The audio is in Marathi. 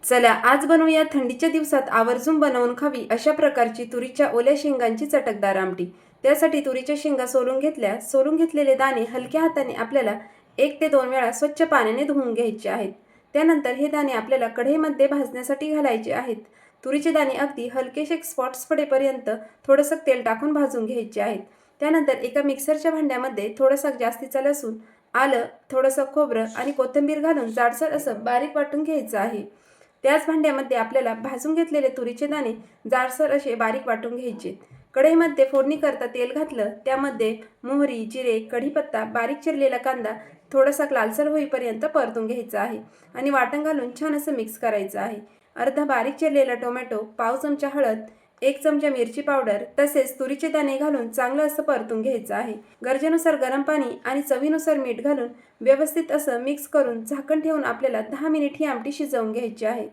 चला आज बनवूया थंडीच्या दिवसात आवर्जून बनवून खावी अशा प्रकारची तुरीच्या ओल्या शेंगांची चटकदार आमटी। त्यासाठी तुरीच्या शेंगा सोलून घेतल्या। सोलून घेतलेले दाणे हलक्या हाताने आपल्याला 1 ते 2 वेळा स्वच्छ पाण्याने धुवून घ्यायचे आहेत। त्यानंतर हे दाणे आपल्याला कढईमध्ये भाजण्यासाठी घालायचे आहेत। तुरीचे दाणे अगदी हलकेसे स्पॉट्स पडेपर्यंत थोडंसं तेल टाकून भाजून घ्यायचे आहेत। त्यानंतर एका मिक्सरच्या भांड्यामध्ये थोडंसं जास्तीचं लसूण, आलं, थोडंसं खोबरं आणि कोथिंबीर घालून जाडसर असं बारीक वाटून घ्यायचं आहे। त्याच भांड्यामध्ये आपल्याला भाजून घेतलेले तुरीचे दाणे जाडसर असे बारीक वाटून घ्यायचे। कढईमध्ये फोडणी करता तेल घातलं, त्यामध्ये मोहरी, जिरे, कढीपत्ता, बारीक चिरलेला कांदा थोडासा लालसर होईपर्यंत परतून घ्यायचा आहे आणि वाटण घालून छान असं मिक्स करायचं आहे। अर्धा बारीक चिरलेला टोमॅटो, पाव चमचा हळद, 1 चमचा मिरची पावडर तसेच तुरीचे दाणे घालून चांगलं असं परतून घ्यायचं आहे। गरजेनुसार गरम पाणी आणि चवीनुसार मीठ घालून व्यवस्थित असं मिक्स करून झाकण ठेवून आपल्याला 10 मिनिट ही आमटी शिजवून घ्यायची आहे।